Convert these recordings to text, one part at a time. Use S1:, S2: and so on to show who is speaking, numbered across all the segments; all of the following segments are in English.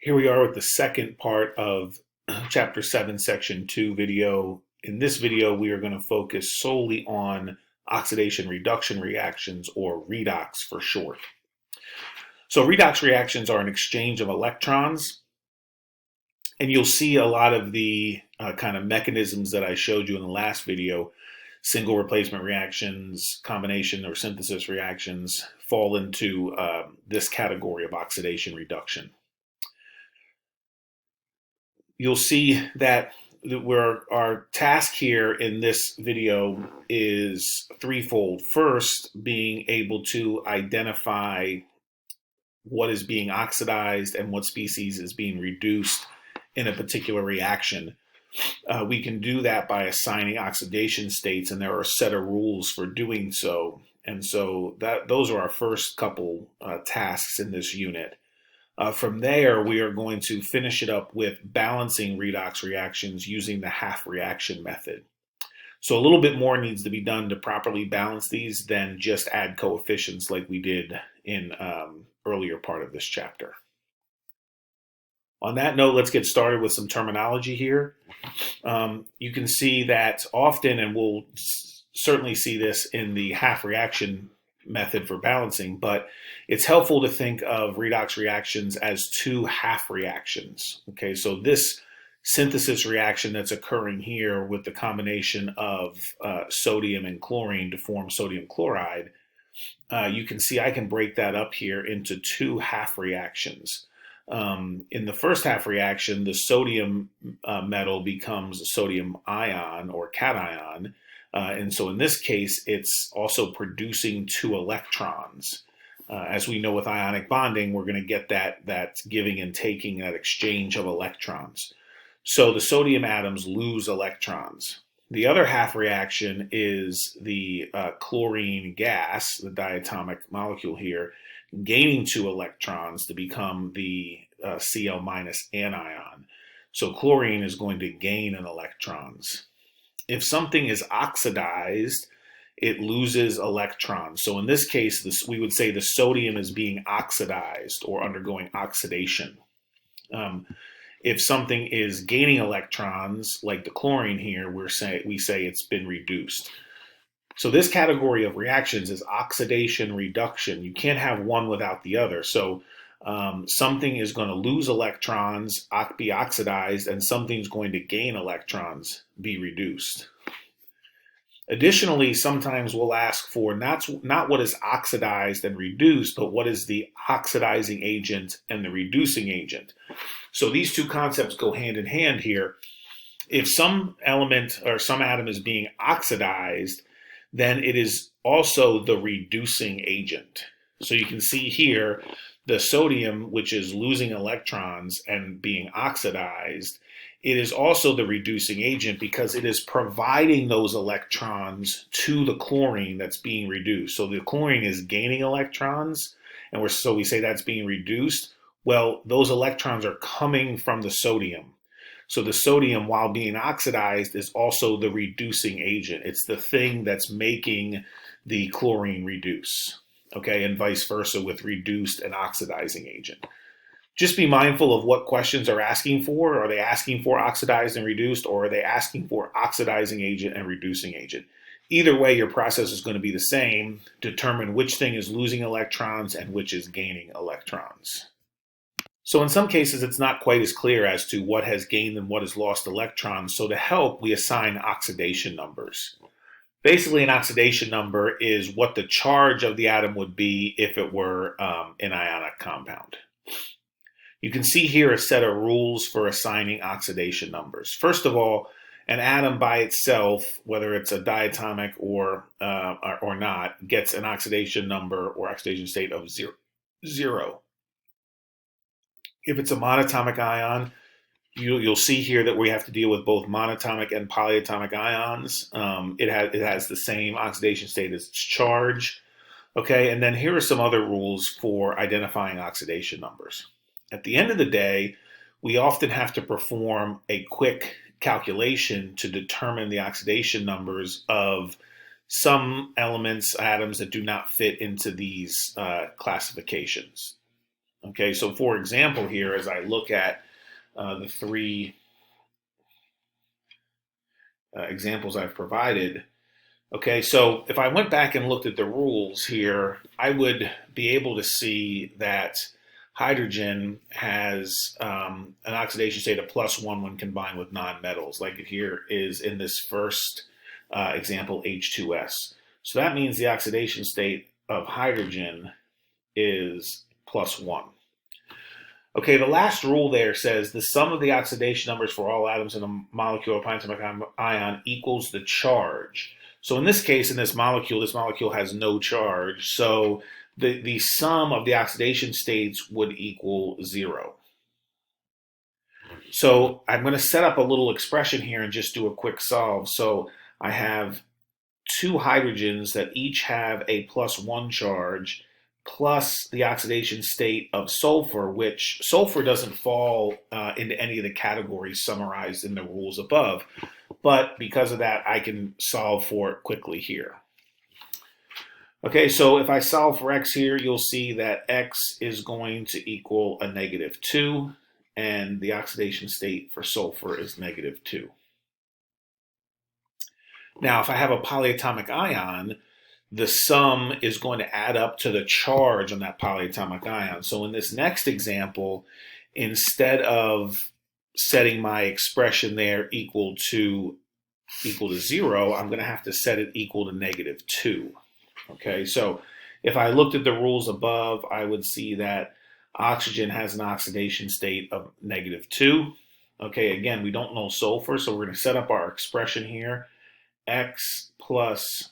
S1: Here we are with the second part of Chapter 7, Section 2 video. In this video, we are going to focus solely on oxidation reduction reactions, or redox for short. So redox reactions are an exchange of electrons, and you'll see a lot of the kind of mechanisms that I showed you in the last video, single replacement reactions, combination or synthesis reactions, fall into this category of oxidation reduction. You'll see that our task here in this video is threefold. First, being able to identify what is being oxidized and what species is being reduced in a particular reaction. We can do that by assigning oxidation states, and there are a set of rules for doing so. And so those are our first couple tasks in this unit. From there, we are going to finish it up with balancing redox reactions using the half reaction method. So a little bit more needs to be done to properly balance these than just add coefficients like we did in earlier part of this chapter. On that note, let's get started with some terminology here. You can see that often, and we'll certainly see this in the half reaction method for balancing, but it's helpful to think of redox reactions as two half reactions. Okay, so this synthesis reaction that's occurring here with the combination of sodium and chlorine to form sodium chloride, you can see I can break that up here into two half reactions. In the first half reaction, the sodium metal becomes a sodium ion or cation. And so in this case, it's also producing two electrons. As we know with ionic bonding, we're going to get that giving and taking, that exchange of electrons. So the sodium atoms lose electrons. The other half reaction is the chlorine gas, the diatomic molecule here, gaining two electrons to become the Cl- anion. So chlorine is going to gain an electrons. If something is oxidized, it loses electrons. So in this case, we would say the sodium is being oxidized or undergoing oxidation. If something is gaining electrons, like the chlorine here, we say it's been reduced. So this category of reactions is oxidation reduction. You can't have one without the other. So something is going to lose electrons, be oxidized, and something's going to gain electrons, be reduced. Additionally, sometimes we'll ask for not what is oxidized and reduced, but what is the oxidizing agent and the reducing agent. So these two concepts go hand in hand here. If some element or some atom is being oxidized, then it is also the reducing agent. So you can see here the sodium, which is losing electrons and being oxidized, it is also the reducing agent because it is providing those electrons to the chlorine that's being reduced. So the chlorine is gaining electrons, and so we say that's being reduced. Well, those electrons are coming from the sodium. So the sodium, while being oxidized, is also the reducing agent. It's the thing that's making the chlorine reduce. Okay, and vice versa with reduced and oxidizing agent. Just be mindful of what questions are asking for. Are they asking for oxidized and reduced, or are they asking for oxidizing agent and reducing agent? Either way, your process is going to be the same. Determine which thing is losing electrons and which is gaining electrons. So in some cases, it's not quite as clear as to what has gained and what has lost electrons. So to help, we assign oxidation numbers. Basically, an oxidation number is what the charge of the atom would be if it were an ionic compound. You can see here a set of rules for assigning oxidation numbers. First of all, an atom by itself, whether it's a diatomic or not, gets an oxidation number or oxidation state of zero. If it's a monatomic ion, you'll see here that we have to deal with both monatomic and polyatomic ions. It has the same oxidation state as its charge. Okay, and then here are some other rules for identifying oxidation numbers. At the end of the day, we often have to perform a quick calculation to determine the oxidation numbers of some elements, atoms that do not fit into these classifications. Okay, so for example here, as I look at the three examples I've provided, okay, so if I went back and looked at the rules here, I would be able to see that hydrogen has an oxidation state of +1 when combined with nonmetals, like it here is in this first example, H2S. So that means the oxidation state of hydrogen is +1. Okay, the last rule there says the sum of the oxidation numbers for all atoms in a molecule or atomic ion equals the charge. So in this case, in this molecule has no charge. So the sum of the oxidation states would equal 0. So I'm going to set up a little expression here and just do a quick solve. So I have two hydrogens that each have a +1 charge, plus the oxidation state of sulfur, which sulfur doesn't fall into any of the categories summarized in the rules above. But because of that, I can solve for it quickly here. Okay, so if I solve for x here, you'll see that x is going to equal a -2, and the oxidation state for sulfur is -2. Now, if I have a polyatomic ion, the sum is going to add up to the charge on that polyatomic ion. So in this next example, instead of setting my expression there equal to 0, I'm going to have to set it equal to -2. Okay, so if I looked at the rules above, I would see that oxygen has an oxidation state of -2. Okay, again, we don't know sulfur, so we're going to set up our expression here. X plus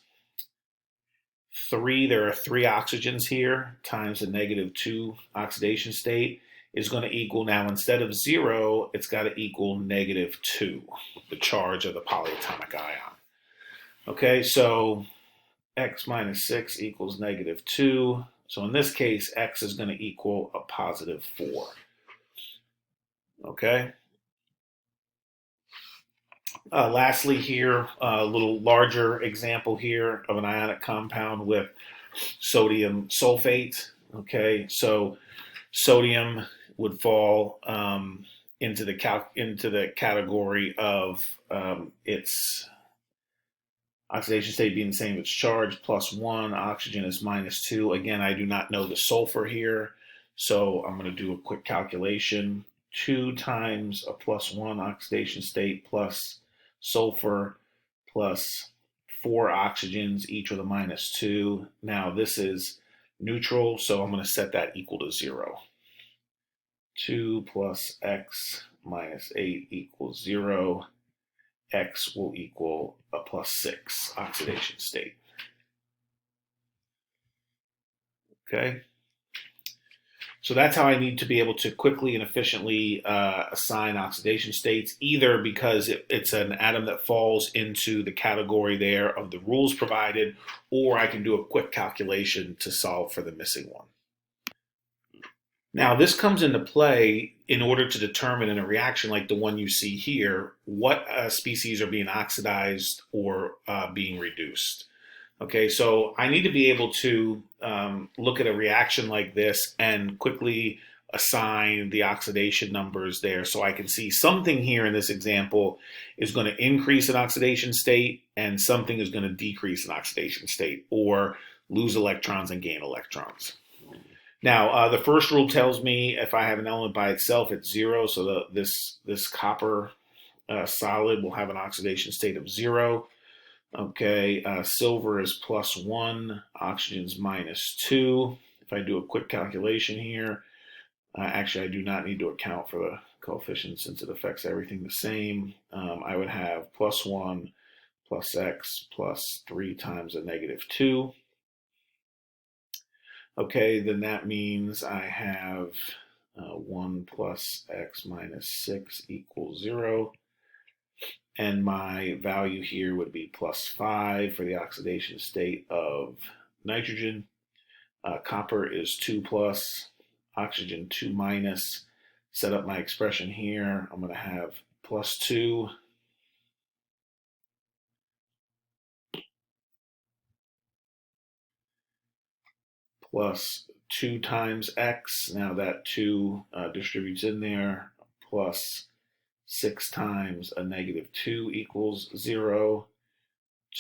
S1: 3, there are 3 oxygens here, times a -2 oxidation state is going to equal, now instead of 0, it's got to equal -2, the charge of the polyatomic ion. Okay, so x minus 6 equals -2. So in this case, x is going to equal a +4. Okay. Lastly here, a little larger example here of an ionic compound with sodium sulfate. Okay, so sodium would fall into the category of its oxidation state being the same as charge, +1, oxygen is -2. Again, I do not know the sulfur here, so I'm going to do a quick calculation. 2 times a +1 oxidation state plus sulfur plus 4 oxygens, each with a -2. Now this is neutral, so I'm going to set that equal to 0. 2 plus x minus 8 equals 0. X will equal a +6 oxidation state. Okay? So that's how I need to be able to quickly and efficiently assign oxidation states, either because it's an atom that falls into the category there of the rules provided, or I can do a quick calculation to solve for the missing one. Now, this comes into play in order to determine in a reaction like the one you see here, what species are being oxidized or being reduced. Okay, so I need to be able to look at a reaction like this and quickly assign the oxidation numbers there, so I can see something here in this example is going to increase an oxidation state and something is going to decrease an oxidation state, or lose electrons and gain electrons. Now, the first rule tells me if I have an element by itself, it's 0, so this copper solid will have an oxidation state of 0. Okay, silver is +1, oxygen's -2. If I do a quick calculation here, actually I do not need to account for the coefficient since it affects everything the same. I would have +1 plus x plus 3 times a -2. Okay, then that means I have 1 plus x minus 6 equals 0. And my value here would be +5 for the oxidation state of nitrogen. Copper is 2 plus, oxygen 2 minus. Set up my expression here. I'm going to have +2 plus 2 times x. Now that 2 distributes in there, plus 6 times a negative 2 equals 0.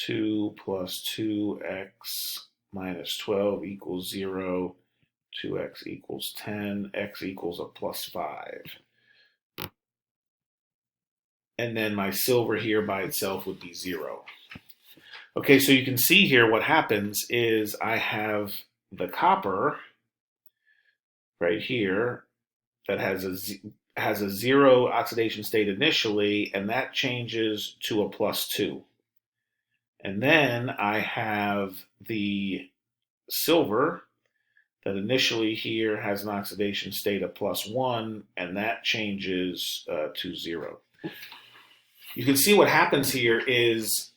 S1: 2 plus 2x minus 12 equals 0. 2x equals 10. X equals a plus 5. And then my silver here by itself would be 0. Okay, so you can see here what happens is I have the copper right here that has a 0 oxidation state initially, and that changes to a plus 2. And then I have the silver that initially here has an oxidation state of plus 1, and that changes to 0. You can see what happens here is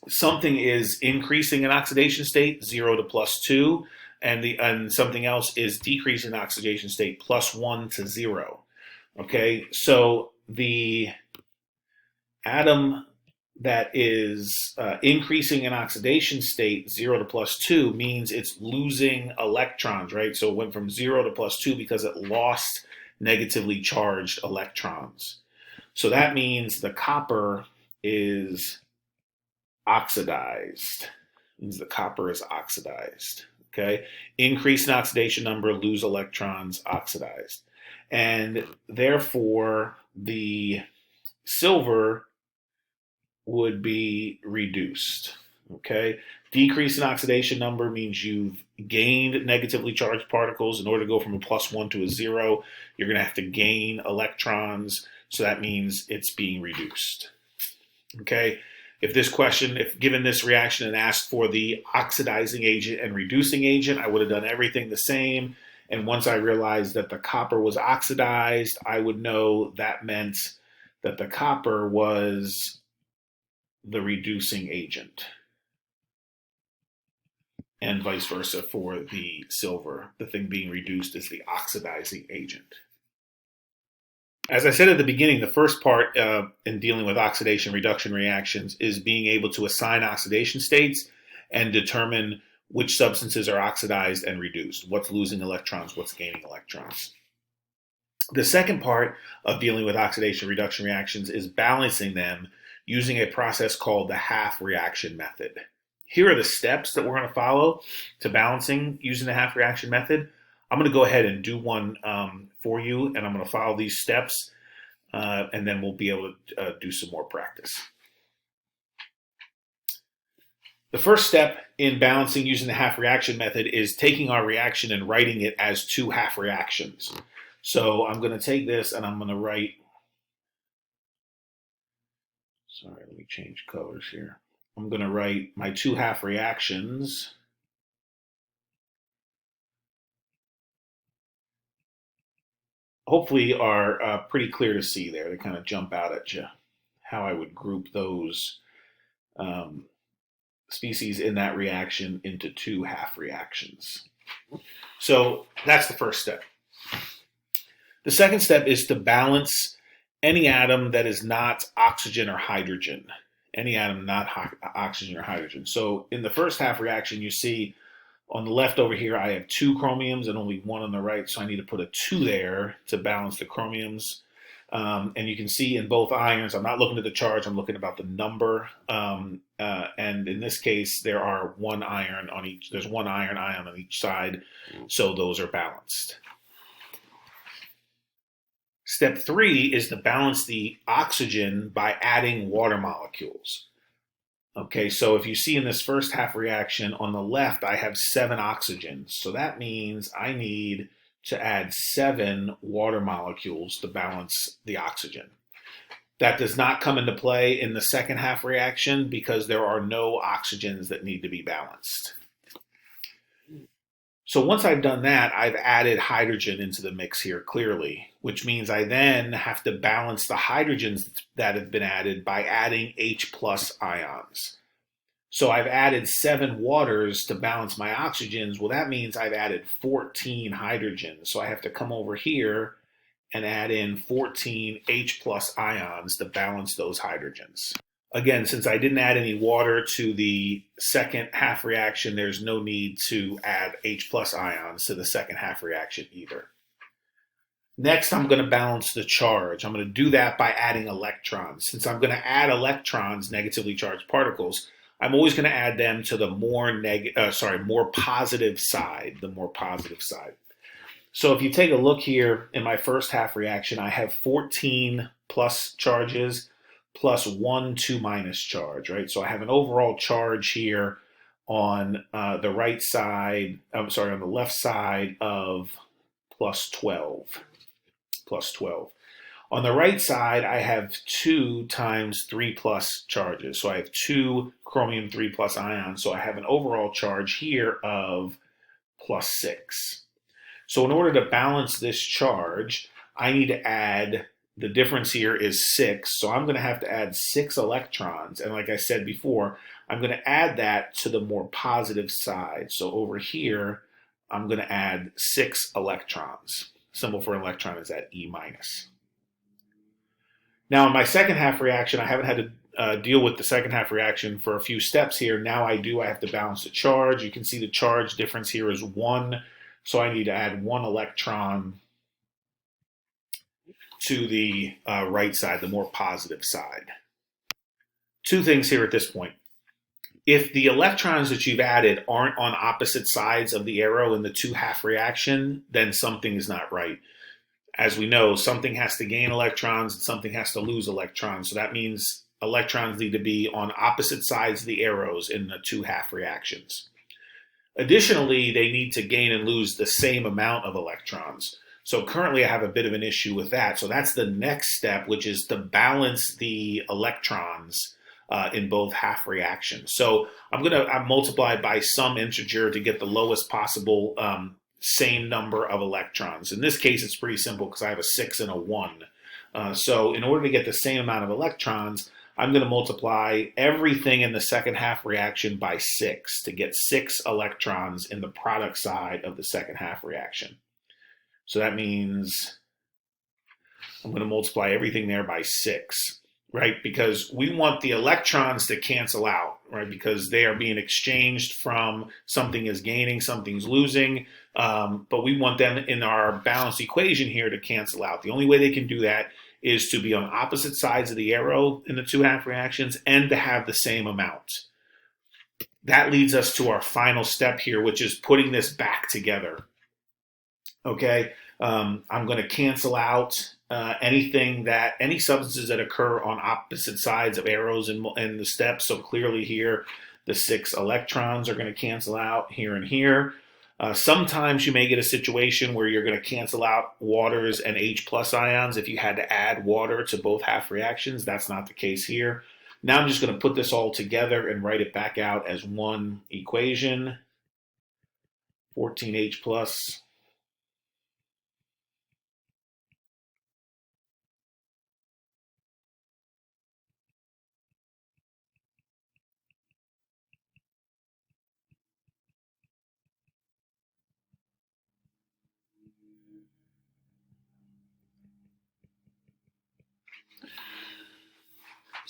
S1: something is increasing in oxidation state, 0 to plus 2, and something else is decreasing oxidation state, plus 1 to 0. Okay, so the atom that is increasing in oxidation state, 0 to plus 2, means it's losing electrons, right? So it went from 0 to plus 2 because it lost negatively charged electrons. So that means the copper is oxidized. It means the copper is oxidized. Okay, increase in oxidation number, lose electrons, oxidized, and therefore the silver would be reduced. Okay, decrease in oxidation number means you've gained negatively charged particles. In order to go from a plus 1 to a 0, you're going to have to gain electrons. So that means it's being reduced. Okay, if given this reaction and asked for the oxidizing agent and reducing agent, I would have done everything the same. And once I realized that the copper was oxidized, I would know that meant that the copper was the reducing agent, and vice versa for the silver. The thing being reduced is the oxidizing agent. As I said at the beginning, the first part in dealing with oxidation reduction reactions is being able to assign oxidation states and determine which substances are oxidized and reduced, what's losing electrons, what's gaining electrons. The second part of dealing with oxidation reduction reactions is balancing them using a process called the half reaction method. Here are the steps that we're going to follow to balancing using the half reaction method. I'm going to go ahead and do one for you, and I'm going to follow these steps, and then we'll be able to do some more practice. The first step in balancing using the half reaction method is taking our reaction and writing it as 2 half reactions. So I'm going to take this and I'm going to write, sorry, let me change colors here. I'm going to write my 2 half reactions. Hopefully are pretty clear to see there. They kind of jump out at you, how I would group those species in that reaction into 2 half reactions. So that's the first step. The second step is to balance any atom that is not oxygen or hydrogen. Any atom not oxygen or hydrogen. So in the first half reaction, you see on the left over here, I have 2 chromiums and only 1 on the right, so I need to put a 2 there to balance the chromiums. And you can see in both ions, I'm not looking at the charge, I'm looking about the number. And in this case, there are 1 iron on each, there's 1 iron ion on each side, so those are balanced. Step 3 is to balance the oxygen by adding water molecules. Okay, so if you see in this first half reaction on the left, I have 7 oxygens. So that means I need to add 7 water molecules to balance the oxygen. That does not come into play in the second half reaction because there are no oxygens that need to be balanced. So once I've done that, I've added hydrogen into the mix here clearly, which means I then have to balance the hydrogens that have been added by adding H+ ions. So I've added 7 waters to balance my oxygens. Well, that means I've added 14 hydrogens. So I have to come over here and add in 14 H+ ions to balance those hydrogens. Again, since I didn't add any water to the second half reaction, there's no need to add H plus ions to the second half reaction either. Next, I'm going to balance the charge. I'm going to do that by adding electrons. Since I'm going to add electrons, negatively charged particles, I'm always going to add them to the more positive side, the more positive side. So if you take a look here in my first half reaction, I have 14 plus charges plus 1 2 minus charge, right? So I have an overall charge here on the right side, on the left side of plus 12. Plus 12. On the right side, I have 2 times 3 plus charges. So I have 2 chromium 3 plus ions. So I have an overall charge here of plus 6. So in order to balance this charge, I need to add, the difference here is 6. So I'm going to have to add 6 electrons. And like I said before, I'm going to add that to the more positive side. So over here, I'm going to add 6 electrons. Symbol for an electron is at E minus. Now in my second half reaction, I haven't had to deal with the second half reaction for a few steps here. Now I do. I have to balance the charge. You can see the charge difference here is 1. So I need to add 1 electron to the right side, the more positive side. 2 things here at this point. If the electrons that you've added aren't on opposite sides of the arrow in the 2 half reaction, then something is not right. As we know, something has to gain electrons and something has to lose electrons. So that means electrons need to be on opposite sides of the arrows in the 2 half reactions. Additionally, they need to gain and lose the same amount of electrons. So currently I have a bit of an issue with that. So that's the next step, which is to balance the electrons in both half reactions. So I'm going to multiply by some integer to get the lowest possible same number of electrons. In this case, it's pretty simple because I have a 6 and a 1. So in order to get the same amount of electrons, I'm going to multiply everything in the second half reaction by 6 to get 6 electrons in the product side of the second half reaction. So that means I'm going to multiply everything there by 6, right? Because we want the electrons to cancel out, right? Because they are being exchanged from something is gaining, something's losing. But we want them in our balanced equation here to cancel out. The only way they can do that is to be on opposite sides of the arrow in the 2 half reactions and to have the same amount. That leads us to our final step here, which is putting this back together. Okay, I'm going to cancel out any substances that occur on opposite sides of arrows in the steps. So clearly here, the 6 electrons are going to cancel out here and here. Sometimes you may get a situation where you're going to cancel out waters and H plus ions if you had to add water to both half reactions. That's not the case here. Now I'm just going to put this all together and write it back out as one equation. 14H plus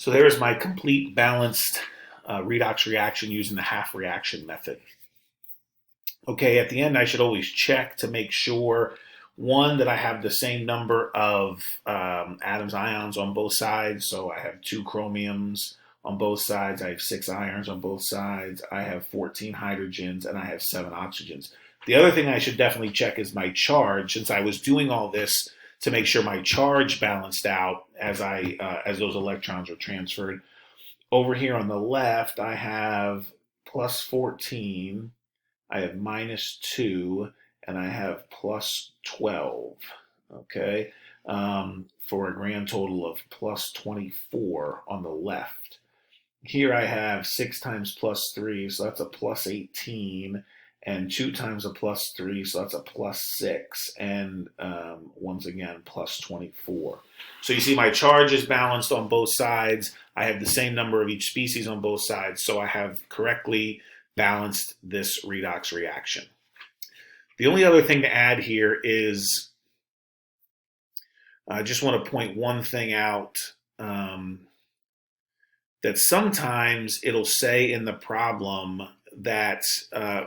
S1: So there's my complete balanced redox reaction using the half reaction method. Okay, at the end I should always check to make sure, one, that I have the same number of atoms, ions on both sides. So I have 2 chromiums on both sides, I have 6 irons on both sides, I have 14 hydrogens, and I have 7 oxygens. The other thing I should definitely check is my charge, since I was doing all this to make sure my charge balanced out as those electrons were transferred. Over here on the left, I have plus 14, I have minus 2, and I have plus 12, okay, for a grand total of plus 24 on the left. Here I have 6 times plus 3, so that's a plus 18, and 2 times a plus 3, so that's a plus 6, and once again, plus 24. So you see my charge is balanced on both sides. I have the same number of each species on both sides, so I have correctly balanced this redox reaction. The only other thing to add here is I just want to point one thing out. that sometimes it'll say in the problem that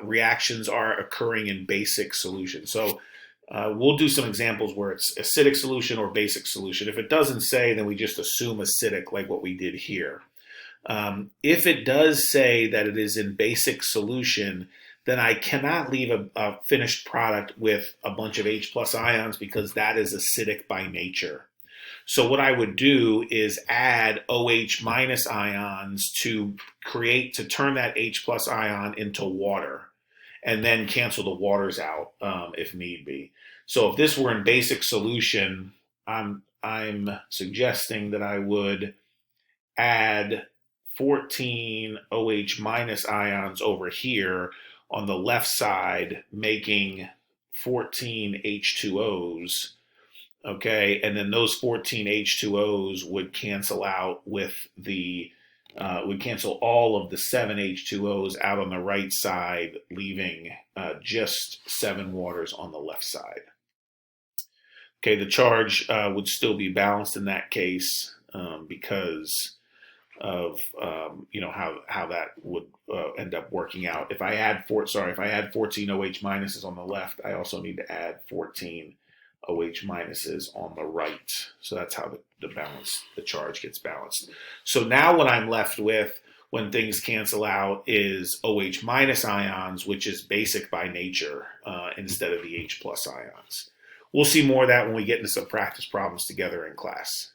S1: reactions are occurring in basic solutions. So we'll do some examples where it's acidic solution or basic solution. If it doesn't say, then we just assume acidic, like what we did here. If it does say that it is in basic solution, then I cannot leave a finished product with a bunch of H plus ions because that is acidic by nature. So what I would do is add OH minus ions to turn that H plus ion into water, and then cancel the waters out if need be. So if this were in basic solution, I'm suggesting that I would add 14 OH minus ions over here on the left side, making 14 H2Os. Okay, and then those 14 H2Os would cancel out with would cancel all of the 7 H2Os out on the right side, leaving just 7 waters on the left side. Okay, the charge would still be balanced in that case because of how that would end up working out. If I had 14 OH minuses on the left, I also need to add 14 OH minuses on the right. So that's how the charge gets balanced. So now what I'm left with when things cancel out is OH minus ions, which is basic by nature, instead of the H plus ions. We'll see more of that when we get into some practice problems together in class.